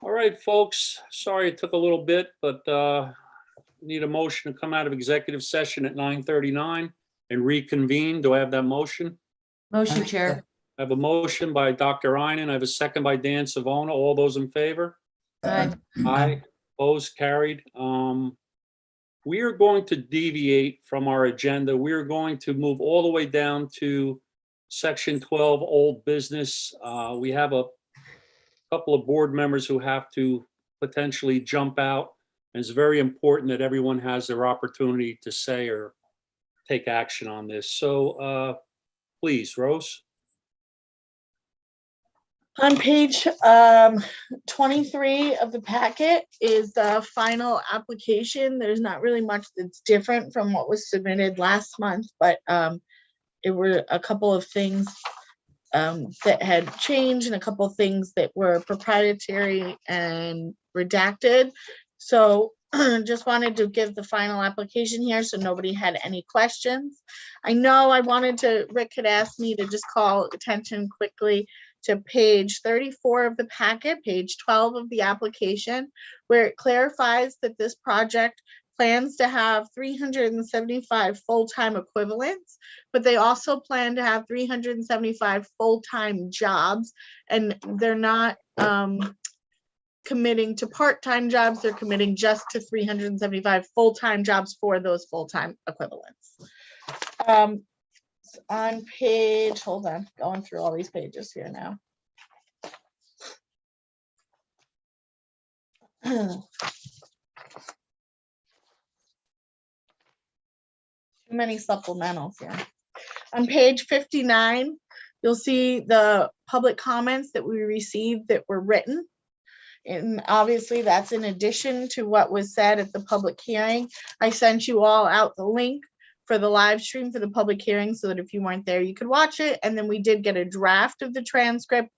All right, folks. Sorry it took a little bit, but need a motion to come out of executive session at 9:39 and reconvene. Do I have that motion? Motion, Chair. I have a motion by Dr. Einen. I have a second by Dan Savona. All those in favor? Aye. Aye. Opposed? Carried. We are going to deviate from our agenda. We are going to move all the way down to section 12, old business. We have a couple of board members who have to potentially jump out. And it's very important that everyone has their opportunity to say or take action on this. So please, Rose. On page 23 of the packet is the final application. There's not really much that's different from what was submitted last month, but it were a couple of things that had changed and a couple of things that were proprietary and redacted. So just wanted to give the final application here so nobody had any questions. I know Rick had asked me to just call attention quickly to page 34 of the packet, page 12 of the application, where it clarifies that this project plans to have 375 full-time equivalents, but they also plan to have 375 full-time jobs, and they're not committing to part-time jobs. They're committing just to 375 full-time jobs for those full-time equivalents. On page, hold on, going through all these pages here now. Too many supplementals here. On page 59, you'll see the public comments that we received that were written. And obviously that's in addition to what was said at the public hearing. I sent you all out the link for the live stream for the public hearing so that if you weren't there, you could watch it. And then we did get a draft of the transcript,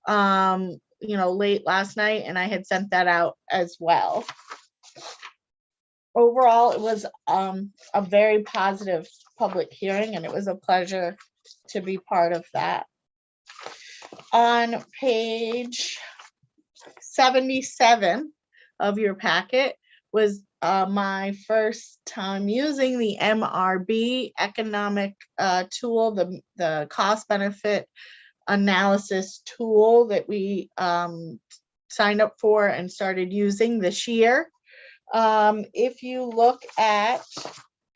late last night, and I had sent that out as well. Overall, it was a very positive public hearing, and it was a pleasure to be part of that. On page 77 of your packet was my first time using the MRB economic tool, the cost benefit analysis tool that we signed up for and started using this year. If you look at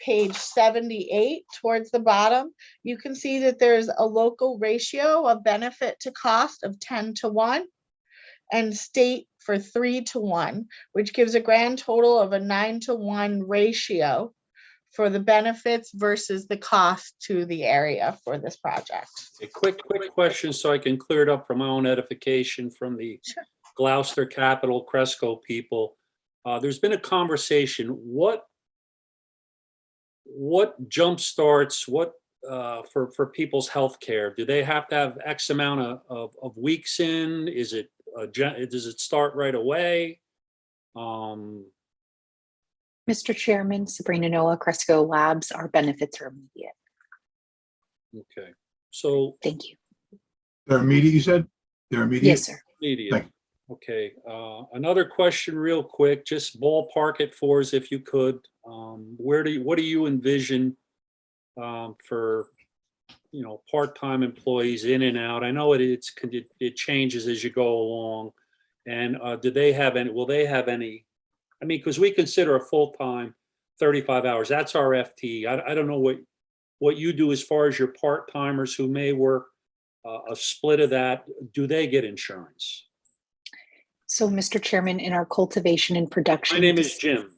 page 78 towards the bottom, you can see that there's a local ratio of benefit to cost of 10-1 and state for 3-1, which gives a grand total of a 9-1 ratio for the benefits versus the cost to the area for this project. A quick question so I can clear it up for my own edification from the Gloucester Capital Cresco people. There's been a conversation. What jump starts for people's health care? Do they have to have X amount of weeks in? Does it start right away? Mr. Chairman, Sabrina Noah, Cresco Labs, our benefits are immediate. Okay, so Thank you. They're immediate, you said? They're immediate? Yes, sir. immediate. Thank Okay, another question real quick, just ballpark it for us if you could. What do you envision for part-time employees in and out? I know it changes as you go along. And will they have any, I mean, because we consider a full-time 35 hours, that's our FTE. I don't know what you do as far as your part-timers who may work a split of that. Do they get insurance? So, Mr. Chairman, in our cultivation and production. My name is Jim.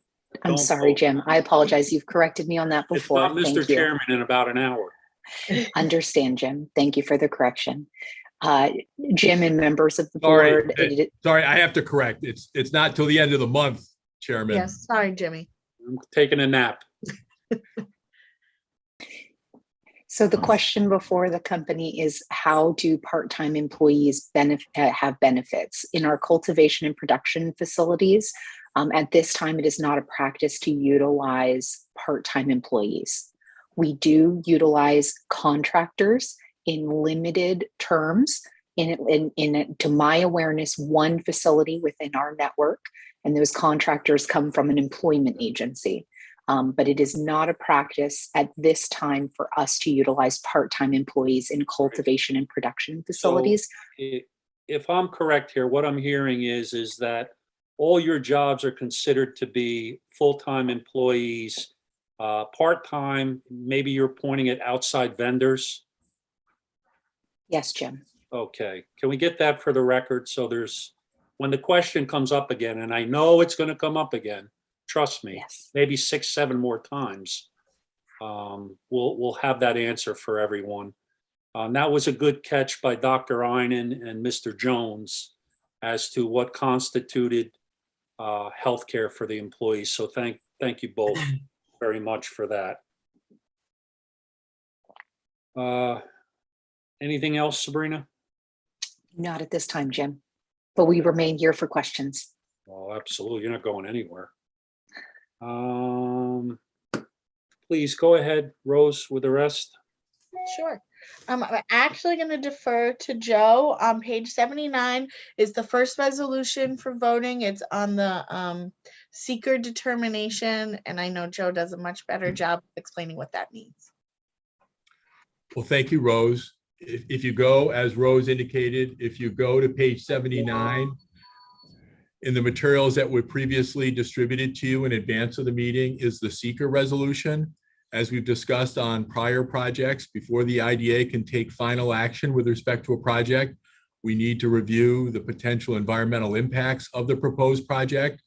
I'm sorry, Jim. I apologize. You've corrected me on that before. It's not Mr. Chairman in about an hour. Understand, Jim. Thank you for the correction. Jim and members of the board. Sorry, I have to correct. It's not till the end of the month, Chairman. Yes, sorry, Jimmy. I'm taking a nap. So the question before the company is, how do part-time employees have benefits? In our cultivation and production facilities, at this time, it is not a practice to utilize part-time employees. We do utilize contractors in limited terms to my awareness, one facility within our network, and those contractors come from an employment agency. But it is not a practice at this time for us to utilize part-time employees in cultivation and production facilities. If I'm correct here, what I'm hearing is that all your jobs are considered to be full-time employees, part-time, maybe you're pointing at outside vendors. Yes, Jim. Okay, can we get that for the record? So when the question comes up again, and I know it's going to come up again, trust me, Yes. maybe 6, 7 more times, we'll have that answer for everyone. That was a good catch by Dr. Einen and Mr. Jones as to what constituted healthcare for the employees. So thank you both very much for that. Anything else, Sabrina? Not at this time, Jim, but we remain here for questions. Oh, absolutely. You're not going anywhere. Please go ahead, Rose, with the rest. Sure. I'm actually going to defer to Joe. On page 79 is the first resolution for voting. It's on the seeker determination, and I know Joe does a much better job explaining what that means. Well, thank you, Rose. If you go, as Rose indicated, if you go to page 79, in the materials that were previously distributed to you in advance of the meeting is the seeker resolution. As we've discussed on prior projects, before the IDA can take final action with respect to a project, we need to review the potential environmental impacts of the proposed project.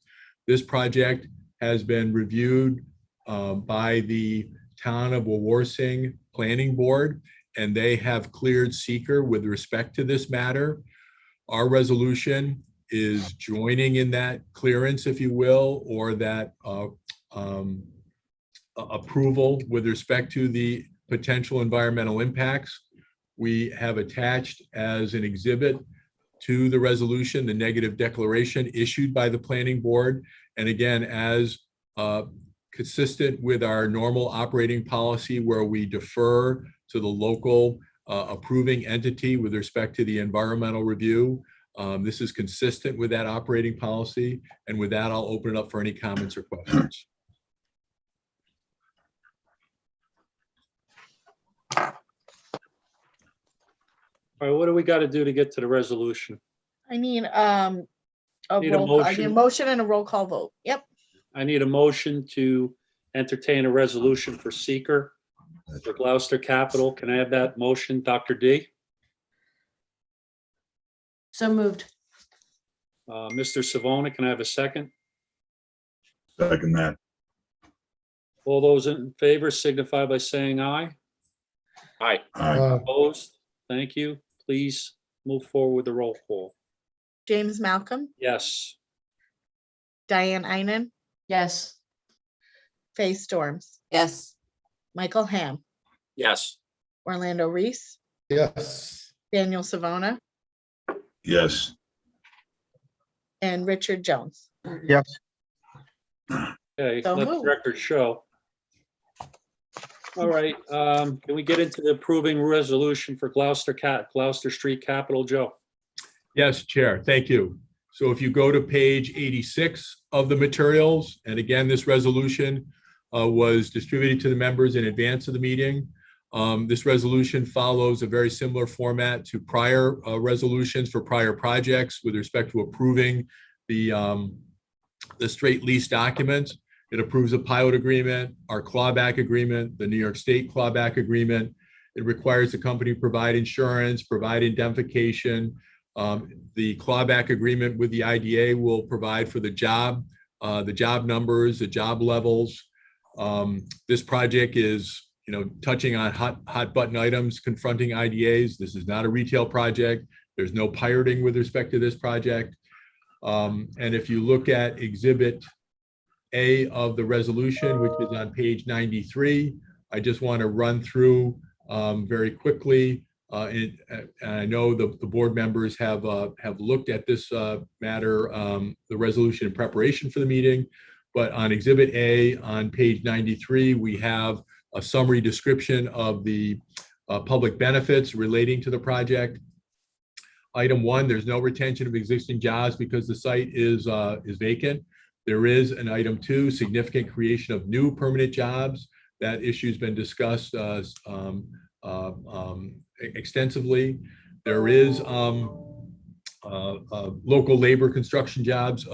This project has been reviewed by the Town of Wawarsing Planning Board, and they have cleared seeker with respect to this matter. Our resolution is joining in that clearance, if you will, or that approval with respect to the potential environmental impacts. We have attached as an exhibit to the resolution the negative declaration issued by the planning board. And again, as consistent with our normal operating policy where we defer to the local approving entity with respect to the environmental review, this is consistent with that operating policy. And with that, I'll open it up for any comments or questions. All right, what do we got to do to get to the resolution? I need Need a I need a motion? motion and a roll call vote. Yep. I need a motion to entertain a resolution for seeker for Gloucester Capital. Can I have that motion, Dr. D? So moved. Mr. Savona, can I have a second? Second that. All those in favor signify by saying aye. Aye. Opposed? Thank you. Please move forward with the roll call. James Malcolm, Yes. Diane Einen, Yes. Faye Storms, Yes. Michael Ham, Yes. Orlando Reese, Yes. Daniel Savona, Yes. and Richard Jones. Yes. Okay, So let the moved. record show. All right, can we get into the approving resolution for Gloucester Street Capital, Joe? Yes, Chair, thank you. So if you go to page 86 of the materials, and again, this resolution was distributed to the members in advance of the meeting. This resolution follows a very similar format to prior resolutions for prior projects with respect to approving the straight lease documents. It approves a pilot agreement, our clawback agreement, the New York State clawback agreement. It requires the company provide insurance, provide indemnification. The clawback agreement with the IDA will provide for the job numbers, the job levels. This project is, touching on hot button items confronting IDAs. This is not a retail project. There's no pirating with respect to this project. And if you look at Exhibit A of the resolution, which is on page 93, I just want to run through very quickly. And I know the board members have looked at this matter, the resolution in preparation for the meeting. But on Exhibit A on page 93, we have a summary description of the public benefits relating to the project. Item 1, there's no retention of existing jobs because the site is vacant. There is an item 2, significant creation of new permanent jobs. That issue's been discussed extensively. There is local labor construction jobs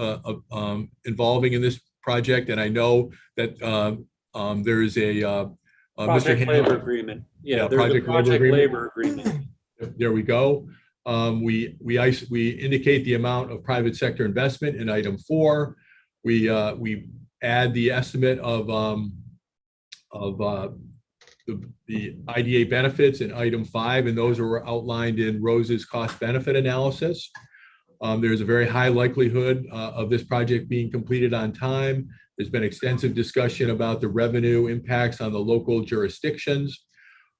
involving in this project, and I know that there is a Mr. Project labor Hannah. agreement. Yeah, Yeah, there's a project labor project agreement. labor agreement. There we go. We indicate the amount of private sector investment in item 4. We add the estimate of the IDA benefits in item 5, and those are outlined in Rose's cost benefit analysis. There's a very high likelihood of this project being completed on time. There's been extensive discussion about the revenue impacts on the local jurisdictions.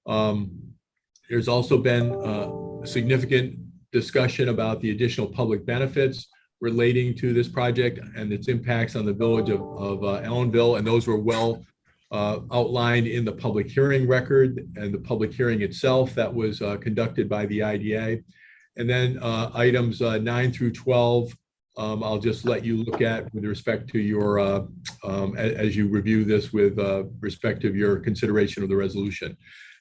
There's also been significant discussion about the additional public benefits relating to this project and its impacts on the village of Ellenville, and those were well outlined in the public hearing record and the public hearing itself that was conducted by the IDA. And then items 9 through 12, I'll just let you look at with respect to your, as you review this with respect to your consideration of the resolution.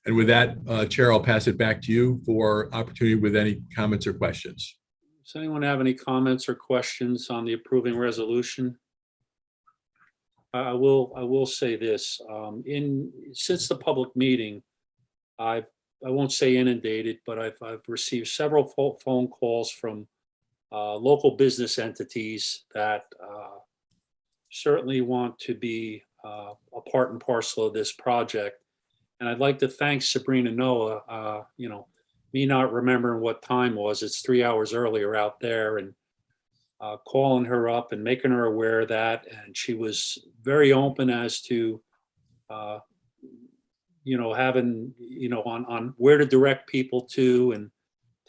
And with that, Chair, I'll pass it back to you for opportunity with any comments or questions. Does anyone have any comments or questions on the approving resolution? I will say this, since the public meeting, I won't say inundated, but I've received several phone calls from local business entities that certainly want to be a part and parcel of this project. And I'd like to thank Sabrina Noah, me not remembering what time was, it's 3 hours earlier out there, and calling her up and making her aware of that. And she was very open as to, having, on where to direct people to and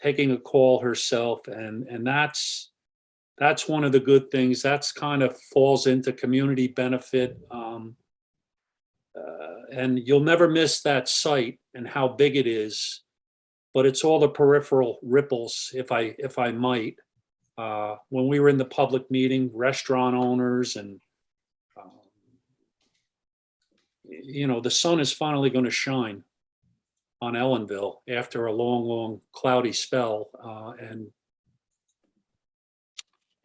taking a call herself. And that's one of the good things. That's kind of falls into community benefit. And you'll never miss that site and how big it is, but it's all the peripheral ripples, if I might. When we were in the public meeting, restaurant owners and, the sun is finally going to shine on Ellenville after a long, long cloudy spell. And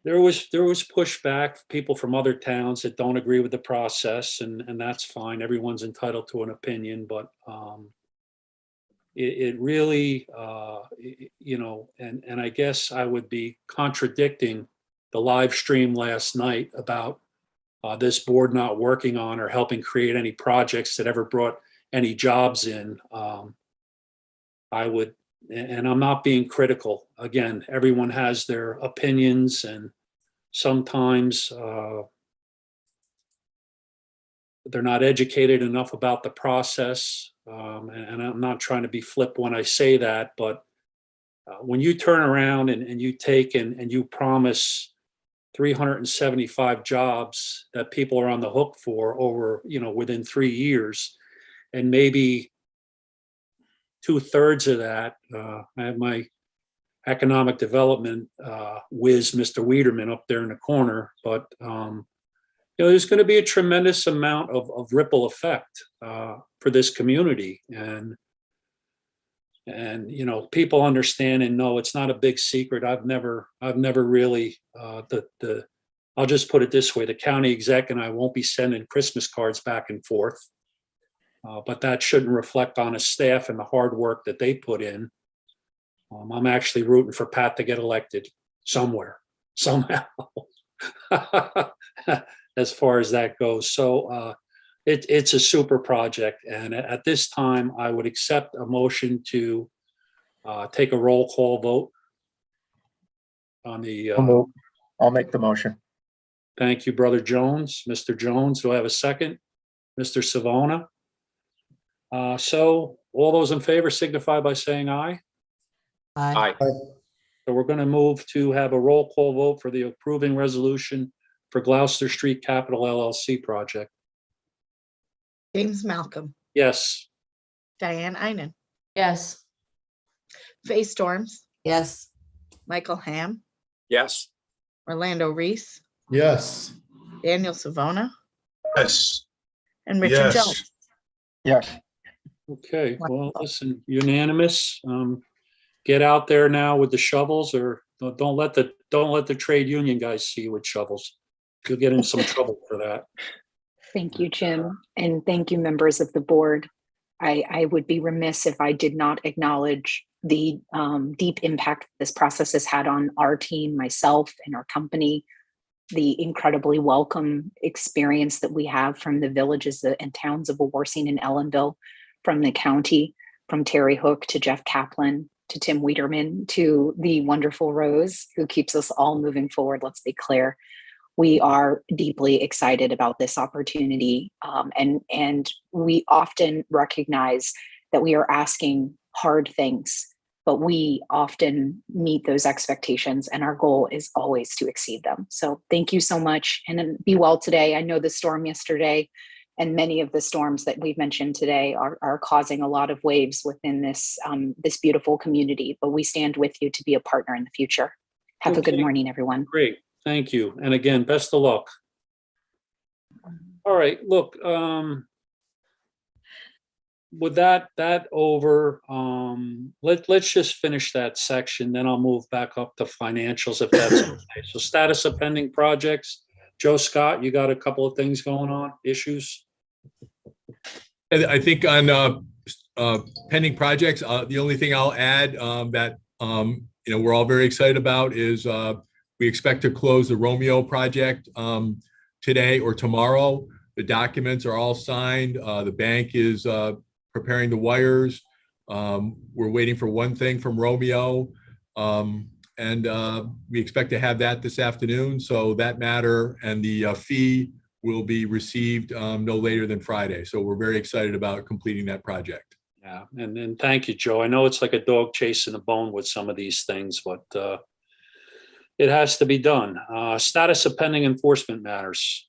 there was pushback, people from other towns that don't agree with the process, and that's fine. Everyone's entitled to an opinion, but it really, and I guess I would be contradicting the live stream last night about this board not working on or helping create any projects that ever brought any jobs in. I would, and I'm not being critical. Again, everyone has their opinions, and sometimes they're not educated enough about the process. And I'm not trying to be flip when I say that, but when you turn around and you take and you promise 375 jobs that people are on the hook for over, within 3 years, and maybe 2/3 of that, I have my economic development whiz, Mr. Wiederman, up there in the corner, but there's going to be a tremendous amount of ripple effect for this community, and people understand and know it's not a big secret. I've never really I'll just put it this way: the county exec and I won't be sending Christmas cards back and forth, but that shouldn't reflect on a staff and the hard work that they put in. I'm actually rooting for Pat to get elected somewhere, somehow. As far as that goes. So it's a super project. And at this time, I would accept a motion to take a roll call vote on the. I'll make the motion. Thank you, Brother Jones. Mr. Jones, do I have a second? Mr. Savona? So all those in favor signify by saying aye. Aye. So we're going to move to have a roll call vote for the approving resolution for Gloucester Street Capital LLC project. James Malcolm, Yes. Diane Einen, Yes. Faye Storms, Yes. Michael Ham, Yes. Orlando Reese, Yes. Daniel Savona, Yes. and Richard Yes. Jones. Yes. Okay, well, Wonderful. listen, unanimous. Get out there now with the shovels, or don't let the trade union guys see you with shovels. You'll get in some trouble for that. Thank you, Jim, and thank you, members of the board. I would be remiss if I did not acknowledge the deep impact this process has had on our team, myself, and our company, the incredibly welcome experience that we have from the villages and towns of Warsing and Ellenville, from the county, from Terry Hook to Jeff Kaplan to Tim Wiederman to the wonderful Rose, who keeps us all moving forward. Let's be clear. We are deeply excited about this opportunity, and we often recognize that we are asking hard things, but we often meet those expectations, and our goal is always to exceed them. So thank you so much, and be well today. I know the storm yesterday and many of the storms that we've mentioned today are causing a lot of waves within this beautiful community, but we stand with you to be a partner in the future. Have a good Okay. morning, everyone. Great, thank you. And again, best of luck. All right, look, with that over, let's just finish that section, then I'll move back up to financials if that's okay. So status of pending projects. Joe Scott, you got a couple of things going on, issues? And I think on pending projects, the only thing I'll add that we're all very excited about is we expect to close the Romeo project today or tomorrow. The documents are all signed. The bank is preparing the wires. We're waiting for one thing from Romeo, and we expect to have that this afternoon. So that matter and the fee will be received no later than Friday. So we're very excited about completing that project. Yeah, and then thank you, Joe. I know it's like a dog chasing a bone with some of these things, but it has to be done. Status of pending enforcement matters.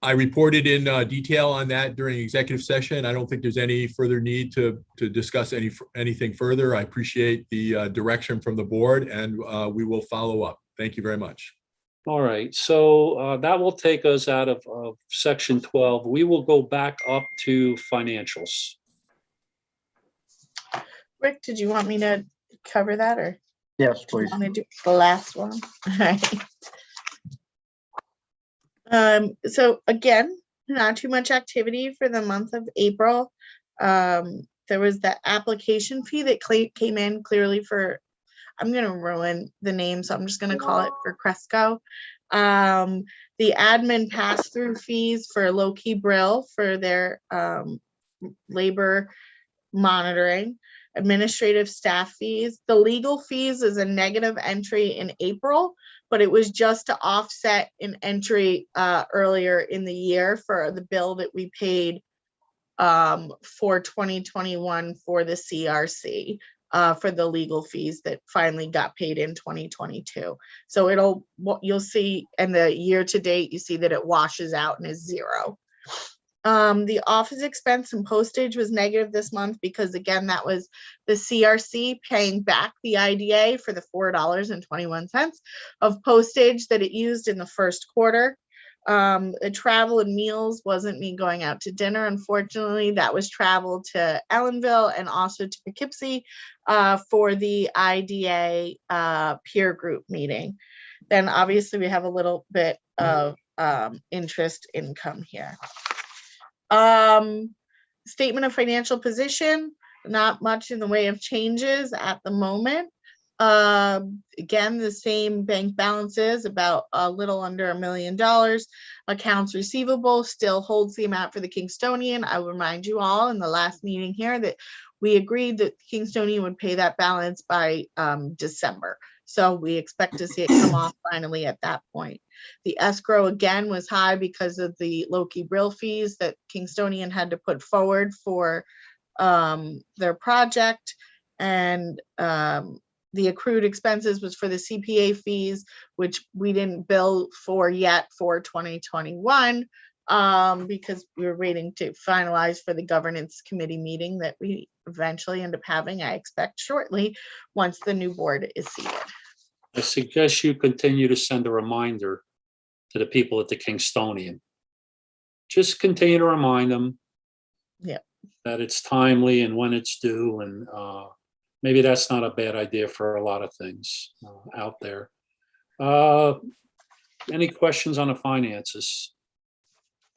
I reported in detail on that during executive session. I don't think there's any further need to discuss anything further. I appreciate the direction from the board, and we will follow up. Thank you very much. All right, so that will take us out of section 12. We will go back up to financials. Rick, did you want me to cover that, or Yes, do you please. want to do the last one? All right. So again, not too much activity for the month of April. There was the application fee that came in clearly for, I'm going to ruin the name, so I'm just going to call it for Cresco. The admin pass-through fees for Low-Key Brill for their labor monitoring, administrative staff fees. The legal fees is a negative entry in April, but it was just to offset an entry earlier in the year for the bill that we paid for 2021 for the CRC. For the legal fees that finally got paid in 2022. So you'll see in the year to date, you see that it washes out and is zero. The office expense and postage was negative this month because again, that was the CRC paying back the IDA for the $4.21 of postage that it used in the first quarter. The travel and meals wasn't me going out to dinner. Unfortunately, that was travel to Ellenville and also to Poughkeepsie for the IDA peer group meeting. Then obviously we have a little bit of interest income here. Statement of financial position, not much in the way of changes at the moment. Again, the same bank balances, about a little under $1 million. Accounts receivable still holds the amount for the Kingstonian. I will remind you all in the last meeting here that we agreed that Kingstonian would pay that balance by December. So we expect to see it come off finally at that point. The escrow again was high because of the Low-Key Brill fees that Kingstonian had to put forward for their project. And the accrued expenses was for the CPA fees, which we didn't bill for yet for 2021. because we were waiting to finalize for the governance committee meeting that we eventually end up having, I expect shortly, once the new board is seated. I suggest you continue to send a reminder to the people at the Kingstonian. Just continue to remind them. Yeah. That it's timely and when it's due, and maybe that's not a bad idea for a lot of things out there. Any questions on the finances?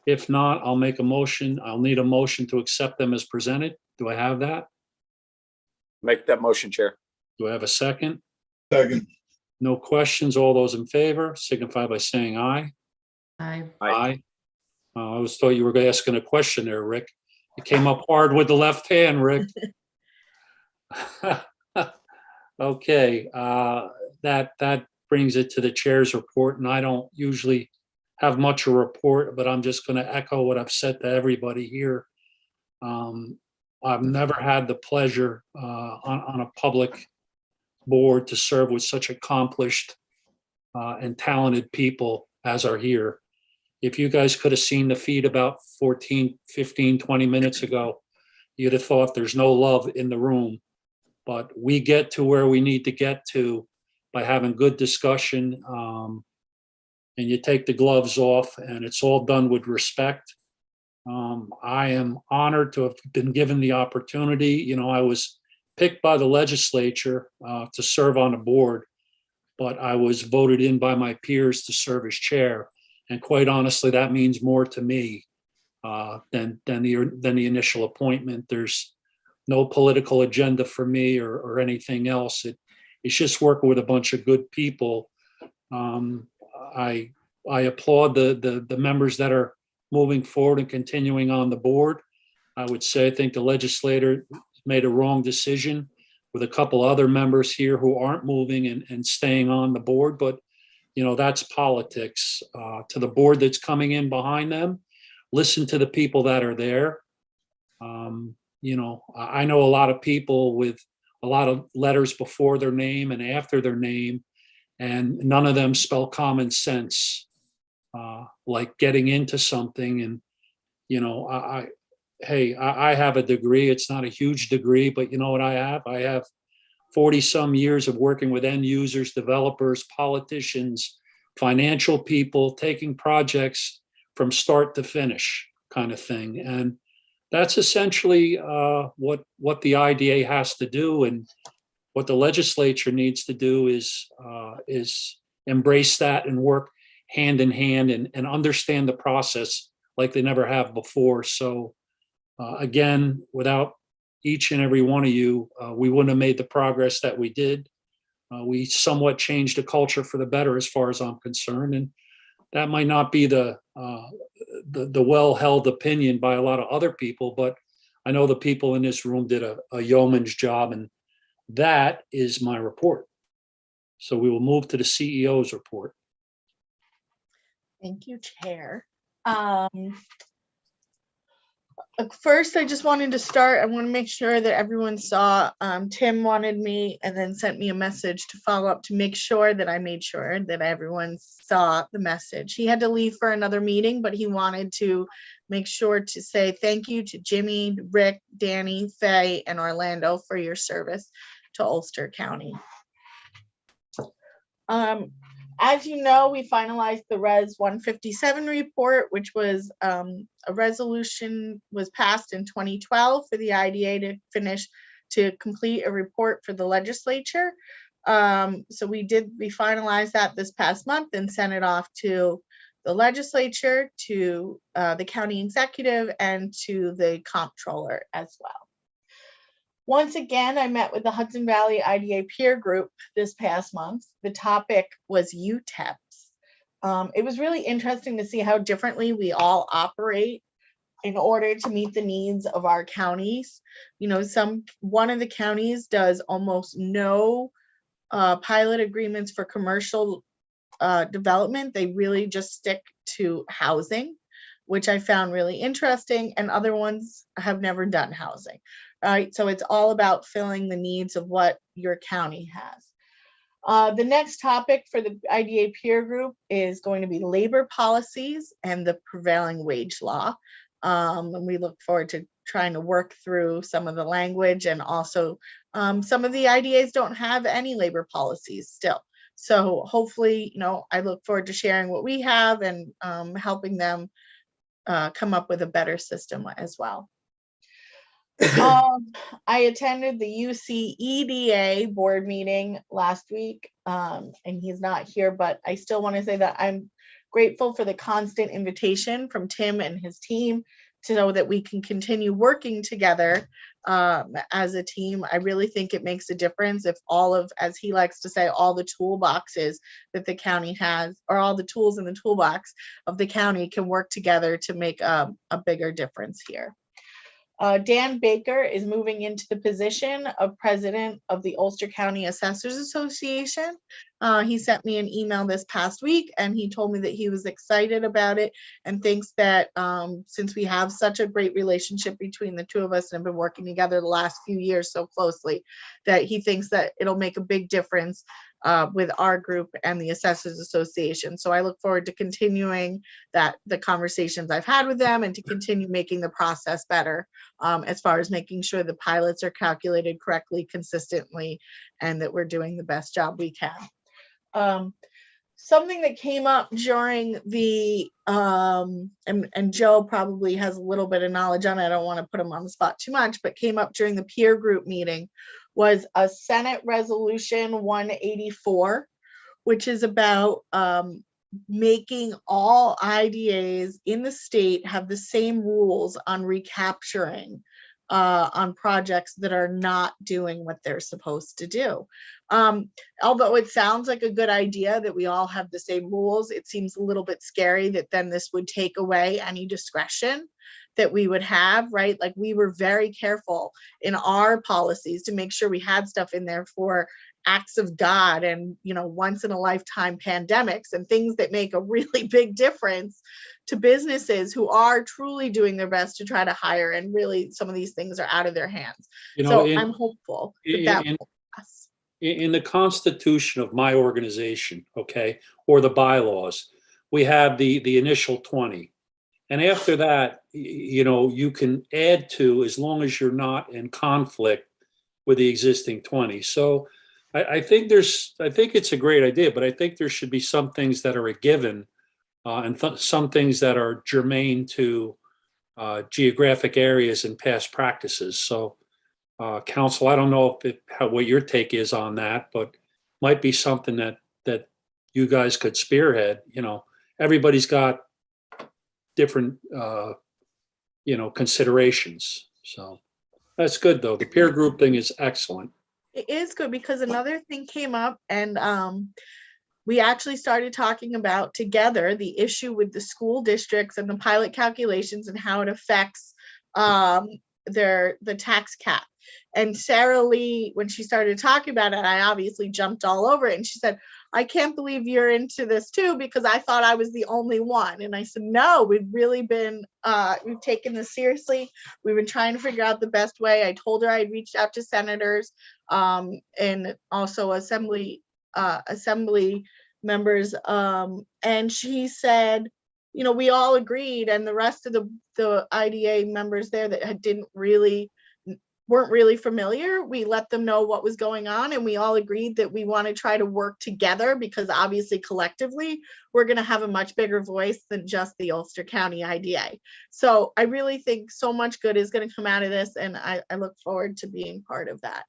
If not, I'll make a motion. I'll need a motion to accept them as presented. Do I have that? Make that motion, Chair. Do I have a second? Second. No questions. All those in favor signify by saying aye. Aye. Aye. I always thought you were asking a question there, Rick. You came up hard with the left hand, Rick. Okay, that brings it to the chair's report, and I don't usually have much a report, but I'm just going to echo what I've said to everybody here. I've never had the pleasure on a public board to serve with such accomplished and talented people as are here. If you guys could have seen the feed about 14, 15, 20 minutes ago, you'd have thought there's no love in the room. But we get to where we need to get to by having good discussion, and you take the gloves off, and it's all done with respect. I am honored to have been given the opportunity. You know, I was picked by the legislature to serve on a board, but I was voted in by my peers to serve as chair. And quite honestly, that means more to me than the initial appointment. There's no political agenda for me or anything else. It's just working with a bunch of good people. I applaud the members that are moving forward and continuing on the board. I would say I think the legislator made a wrong decision with a couple other members here who aren't moving and staying on the board, but you know, that's politics. To the board that's coming in behind them, listen to the people that are there. You know, I know a lot of people with a lot of letters before their name and after their name, and none of them spell common sense, like getting into something. And, you know, I have a degree. It's not a huge degree, but you know what I have? I have 40 some years of working with end users, developers, politicians, financial people, taking projects from start to finish kind of thing. And that's essentially what the IDA has to do, and what the legislature needs to do is embrace that and work hand in hand and understand the process like they never have before. So again, without each and every one of you, we wouldn't have made the progress that we did. We somewhat changed the culture for the better, as far as I'm concerned, and that might not be the well-held opinion by a lot of other people, but I know the people in this room did a yeoman's job, and that is my report. So we will move to the CEO's report. Thank you, Chair. First, I just wanted to start. I want to make sure that everyone saw. Tim wanted me and then sent me a message to follow up to make sure that I made sure that everyone saw the message. He had to leave for another meeting, but he wanted to make sure to say thank you to Jimmy, Rick, Danny, Faye, and Orlando for your service to Ulster County. As you know, we finalized the Res 157 report, which was a resolution was passed in 2012 for the IDA to complete a report for the legislature. So we finalized that this past month and sent it off to the legislature, to the county executive, and to the comptroller as well. Once again, I met with the Hudson Valley IDA peer group this past month. The topic was UTEPs. It was really interesting to see how differently we all operate in order to meet the needs of our counties. You know, one of the counties does almost no pilot agreements for commercial development. They really just stick to housing, which I found really interesting, and other ones have never done housing. All right, so it's all about filling the needs of what your county has. The next topic for the IDA peer group is going to be labor policies and the prevailing wage law. And we look forward to trying to work through some of the language, and also some of the IDAs don't have any labor policies still. So hopefully, I look forward to sharing what we have and helping them come up with a better system as well. I attended the UCEDA board meeting last week, and he's not here, but I still want to say that I'm grateful for the constant invitation from Tim and his team to know that we can continue working together as a team. I really think it makes a difference if all of, as he likes to say, all the toolboxes that the county has, or all the tools in the toolbox of the county can work together to make a bigger difference here. Dan Baker is moving into the position of president of the Ulster County Assessors Association. He sent me an email this past week, and he told me that he was excited about it and thinks that since we have such a great relationship between the two of us and have been working together the last few years so closely, that he thinks that it'll make a big difference with our group and the Assessors Association. So I look forward to continuing the conversations I've had with them, and to continue making the process better as far as making sure the pilots are calculated correctly, consistently, and that we're doing the best job we can. Something that came up during the, and Joe probably has a little bit of knowledge on it, I don't want to put him on the spot too much, but came up during the peer group meeting, was a Senate Resolution 184, which is about making all IDAs in the state have the same rules on recapturing on projects that are not doing what they're supposed to do. Although it sounds like a good idea that we all have the same rules, it seems a little bit scary that then this would take away any discretion that we would have, right? Like, we were very careful in our policies to make sure we had stuff in there for acts of God and, once in a lifetime pandemics and things that make a really big difference to businesses who are truly doing their best to try to hire, and really some of these things are out of their hands. I'm hopeful that will pass. In the constitution of my organization, okay, or the bylaws, we have the initial 20. And after that, you can add to, as long as you're not in conflict with the existing 20. So I think it's a great idea, but I think there should be some things that are a given, and some things that are germane to geographic areas and past practices. So, Council, I don't know what your take is on that, but might be something that you guys could spearhead. Everybody's got different considerations. So that's good, though. The peer group thing is excellent. It is good, because another thing came up, and we actually started talking about together the issue with the school districts and the pilot calculations and how it affects the tax cap. And Sarah Lee, when she started talking about it, I obviously jumped all over it, and she said, I can't believe you're into this too, because I thought I was the only one. And I said, no, we've really been, we've taken this seriously. We've been trying to figure out the best way. I told her I'd reached out to senators and also assembly members. And she said, we all agreed, and the rest of the IDA members there that weren't really familiar, we let them know what was going on, and we all agreed that we want to try to work together, because obviously collectively we're going to have a much bigger voice than just the Ulster County IDA. So I really think so much good is going to come out of this, and I look forward to being part of that.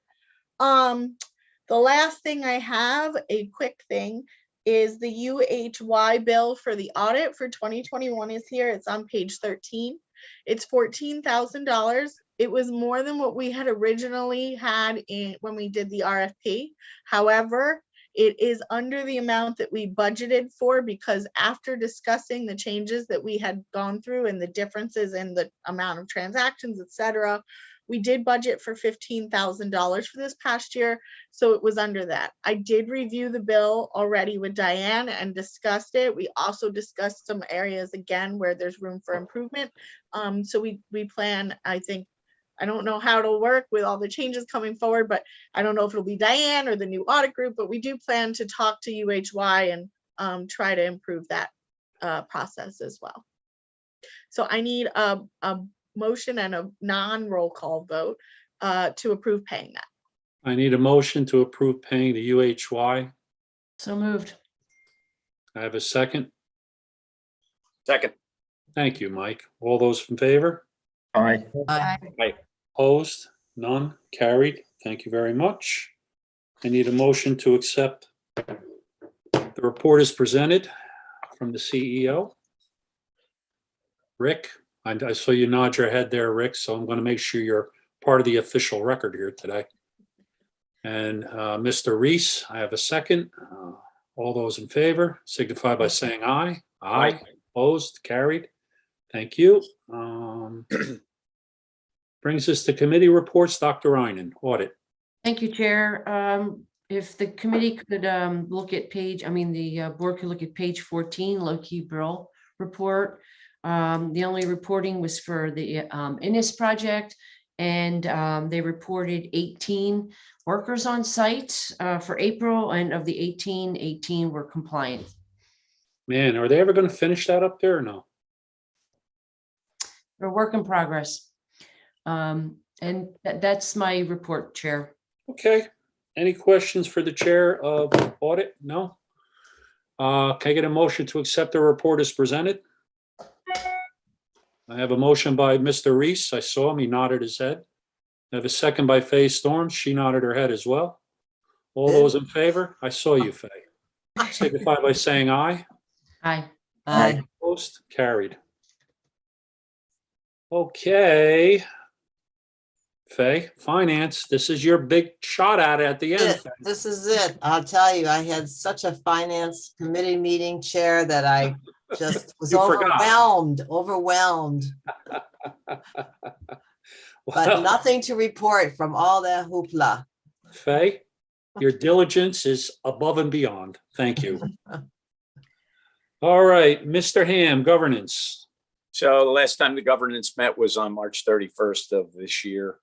The last thing I have, a quick thing, is the UHY bill for the audit for 2021 is here. It's on page 13. It's $14,000. It was more than what we had originally had when we did the RFP. However, it is under the amount that we budgeted for, because after discussing the changes that we had gone through and the differences in the amount of transactions, etc., we did budget for $15,000 for this past year, so it was under that. I did review the bill already with Diane and discussed it. We also discussed some areas again where there's room for improvement. So we plan, I think I don't know how it'll work with all the changes coming forward, but I don't know if it'll be Diane or the new audit group, but we do plan to talk to UHY and try to improve that process as well. So I need a motion and a non-roll call vote to approve paying that. I need a motion to approve paying the UHY. So moved. I have a second. Second. Thank you, Mike. All those in favor? Aye. Aye. Opposed? None? Carried. Thank you very much. I need a motion to accept the report as presented from the CEO. Rick, I saw you nod your head there, Rick, so I'm going to make sure you're part of the official record here today. And Mr. Reese, I have a second. All those in favor signify by saying aye. Aye. Opposed? Carried. Thank you. Brings us to committee reports. Dr. Reinen, audit. Thank you, Chair. If the committee could look at the board could look at page 14, Low-Key Brill report. The only reporting was for the Innis project, and they reported 18 workers on site for April, and of the 18 were compliant. Man, are they ever going to finish that up there or no? They're a work in progress. And that's my report, Chair. Okay. Any questions for the chair of audit? No? Can I get a motion to accept the report as presented? I have a motion by Mr. Reese. I saw him. He nodded his head. I have a second by Faye Storms. She nodded her head as well. All those in favor? I saw you, Faye. Signify by saying aye. Aye. Aye. Opposed? Carried. Okay. Faye, finance, this is your big shot at it at the end. This is it. I'll tell you, I had such a finance committee meeting, Chair, that I just was You forgot. overwhelmed. But Well, nothing to report from all that hoopla. Faye, your diligence is above and beyond. Thank you. All right, Mr. Ham, governance. So the last time the governance met was on March 31st of this year.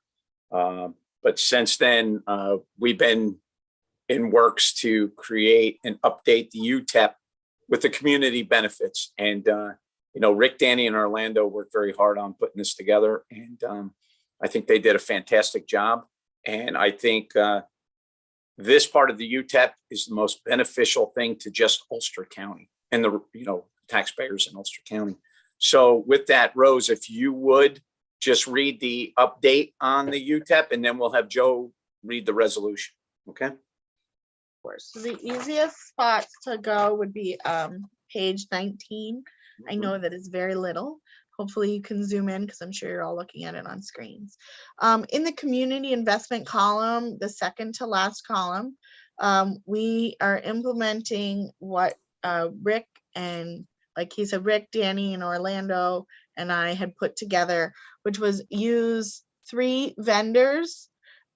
But since then, we've been in works to create and update the UTEP with the community benefits. And, Rick, Danny, and Orlando worked very hard on putting this together. And I think they did a fantastic job. And I think this part of the UTEP is the most beneficial thing to just Ulster County and the, taxpayers in Ulster County. So with that, Rose, if you would just read the update on the UTEP, and then we'll have Joe read the resolution. Okay. So the easiest spots to go would be page 19. I know that it's very little. Hopefully you can zoom in because I'm sure you're all looking at it on screens. In the community investment column, the second to last column, we are implementing what Rick and, like he said, Rick, Danny, and Orlando and I had put together, which was use 3 vendors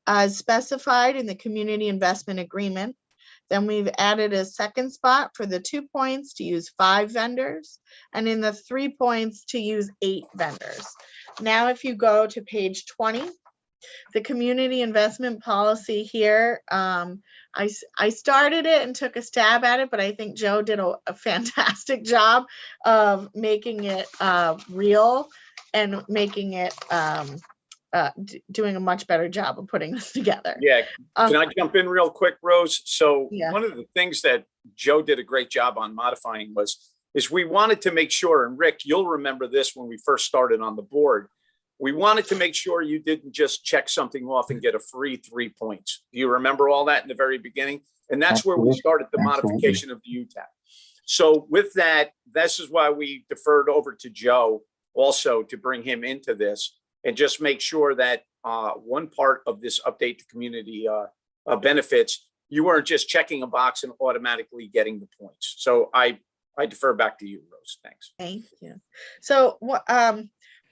as specified in the community investment agreement. Then we've added a second spot for the 2 points to use 5 vendors, and in the 3 points to use 8 vendors. Now, if you go to page 20, the community investment policy here, I started it and took a stab at it, but I think Joe did a fantastic job of making it real and making it doing a much better job of putting this together. Yeah. Can I jump in real quick, Rose? So Yeah. one of the things that Joe did a great job on modifying is we wanted to make sure, and Rick, you'll remember this when we first started on the board, we wanted to make sure you didn't just check something off and get a free 3 points. Do you remember all that in the very beginning? And that's where we Absolutely. started the Absolutely. modification of the UTEP. So with that, this is why we deferred over to Joe also to bring him into this and just make sure that one part of this update to community benefits, you weren't just checking a box and automatically getting the points. So I defer back to you, Rose. Thanks. Thank you. So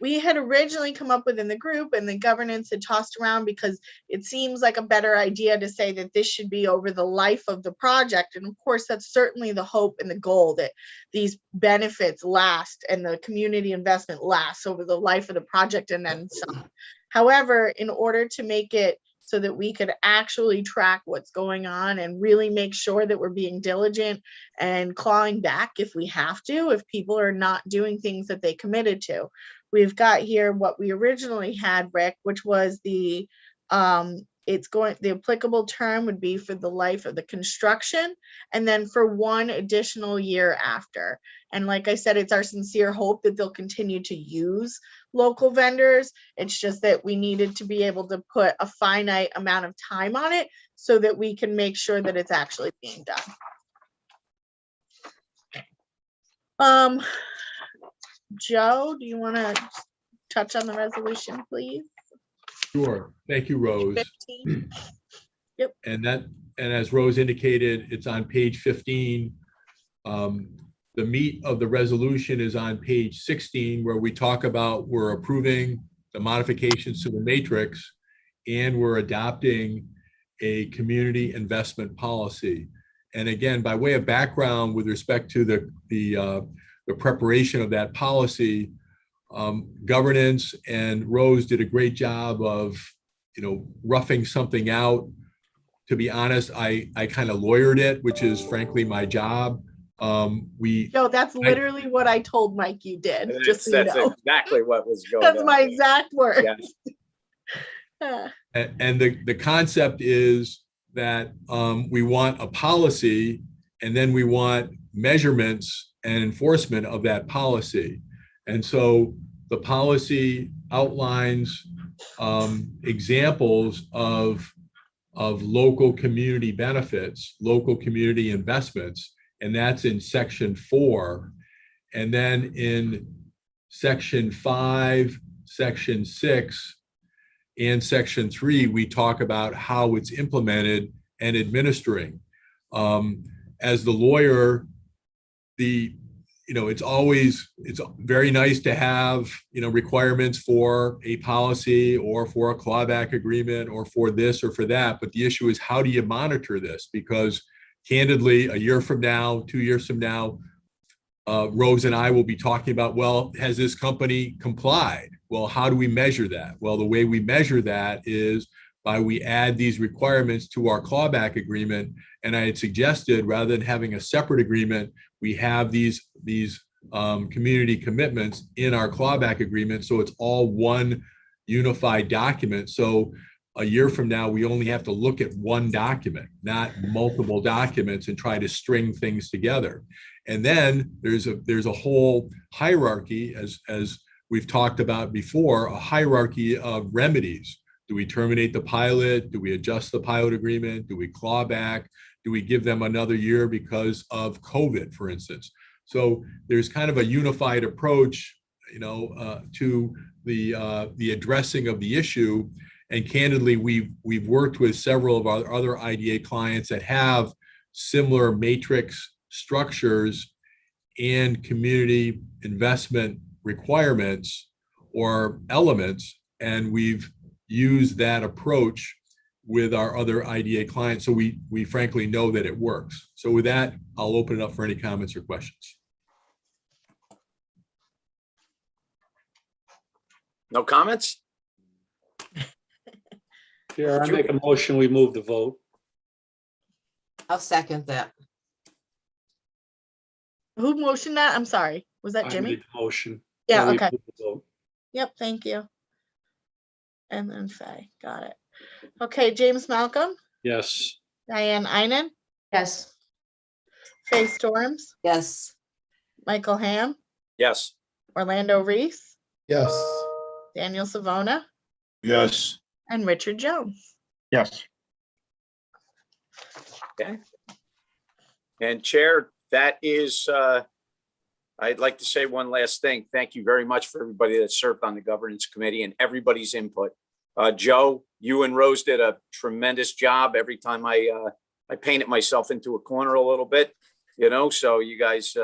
we had originally come up with in the group, and the governance had tossed around because it seems like a better idea to say that this should be over the life of the project. And of course, that's certainly the hope and the goal, that these benefits last and the community investment lasts over the life of the project and then some. However, in order to make it so that we could actually track what's going on and really make sure that we're being diligent and clawing back if we have to, if people are not doing things that they committed to. We've got here what we originally had, Rick, which was the applicable term would be for the life of the construction, and then for 1 additional year after. And like I said, it's our sincere hope that they'll continue to use local vendors. It's just that we needed to be able to put a finite amount of time on it so that we can make sure that it's actually being done. Joe, do you want to touch on the resolution, please? Sure. Thank you, Rose. 15. And as Rose indicated, it's on page 15. The meat of the resolution is on page 16, where we talk about we're approving the modifications to the matrix and we're adopting a community investment policy. And again, by way of background with respect to the preparation of that policy, governance and Rose did a great job of, roughing something out. To be honest, I kind of lawyered it, which is frankly my job. No, that's literally what I told Mike you did. Just so you That's know. exactly what was going That's on. my exact word. Yes. And the concept is that we want a policy, and then we want measurements and enforcement of that policy. And so the policy outlines examples of local community benefits, local community investments, and that's in section 4. And then in section 5, section 6, and section 3, we talk about how it's implemented and administering. As the lawyer, it's very nice to have, requirements for a policy or for a clawback agreement or for this or for that. But the issue is, how do you monitor this? Because candidly, a year from now, 2 years from now, Rose and I will be talking about, well, has this company complied? Well, how do we measure that? Well, the way we measure that is we add these requirements to our clawback agreement. And I had suggested, rather than having a separate agreement, we have these community commitments in our clawback agreement. So it's all one unified document. So a year from now, we only have to look at one document, not multiple documents, and try to string things together. And then there's a whole hierarchy, as we've talked about before, a hierarchy of remedies. Do we terminate the pilot? Do we adjust the pilot agreement? Do we claw back? Do we give them another year because of COVID, for instance? So there's kind of a unified approach, to the addressing of the issue. And candidly, we've worked with several of our other IDA clients that have similar matrix structures and community investment requirements or elements, and we've used that approach with our other IDA clients. So we frankly know that it works. So with that, I'll open it up for any comments or questions. No comments? Chair, I make a motion, we move the vote. I'll second that. Who motioned that? I'm sorry. Was that I Jimmy? made the motion. Yeah, We okay. move the vote. Yep, thank you. And then Faye, got it. Okay, James Malcolm, Yes. Diane Einen, Yes. Faye Storms, Yes. Michael Ham, Yes. Orlando Reese, Yes. Daniel Savona, Yes. and Richard Jones. Yes. Okay. And Chair, that is, I'd like to say one last thing. Thank you very much for everybody that served on the governance committee and everybody's input. Joe, you and Rose did a tremendous job. Every time I painted myself into a corner a little bit, so you guys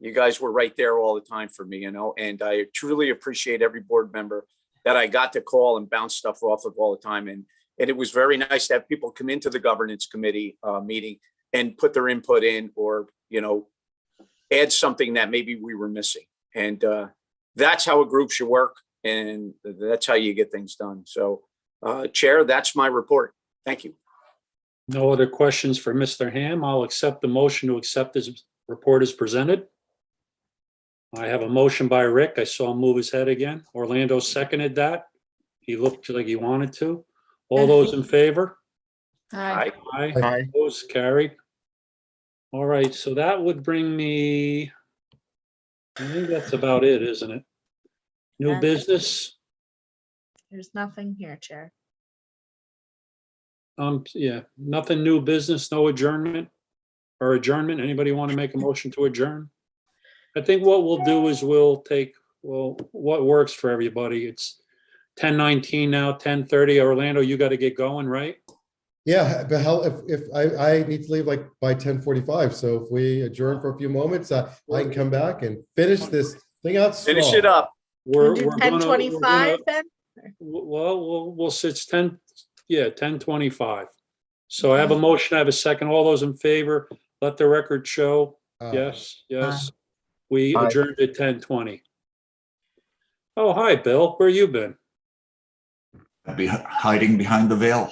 You guys were right there all the time for me, and I truly appreciate every board member that I got to call and bounce stuff off of all the time. And it was very nice to have people come into the governance committee meeting and put their input in, or, add something that maybe we were missing. And that's how a group should work. And that's how you get things done. So, Chair, that's my report. Thank you. No other questions for Mr. Ham. I'll accept the motion to accept his report as presented. I have a motion by Rick. I saw him move his head again. Orlando seconded that. He looked like he wanted to. All those in favor? Aye. Aye. Aye. Opposed, carried. All right, so that would bring me, I think that's about it, isn't it? New That's it. business? There's nothing here, Chair. Yeah, nothing new business, no adjournment or adjournment. Anybody want to make a motion to adjourn? I think what we'll do is we'll take, what works for everybody. It's 10:19 now, 10:30. Orlando, you got to get going, right? Yeah, but how, if I need to leave like by 10:45, so if we adjourn for a few moments, I can come back and finish this thing out Finish strong. it up. We're Do gonna- 10:25 then? Well, we'll sit 10:25. So I have a motion, I have a second. All those in favor, let the record show. Yes, yes. We Aye. adjourned at 10:20. Oh, hi, Bill. Where you been? Hiding behind the veil.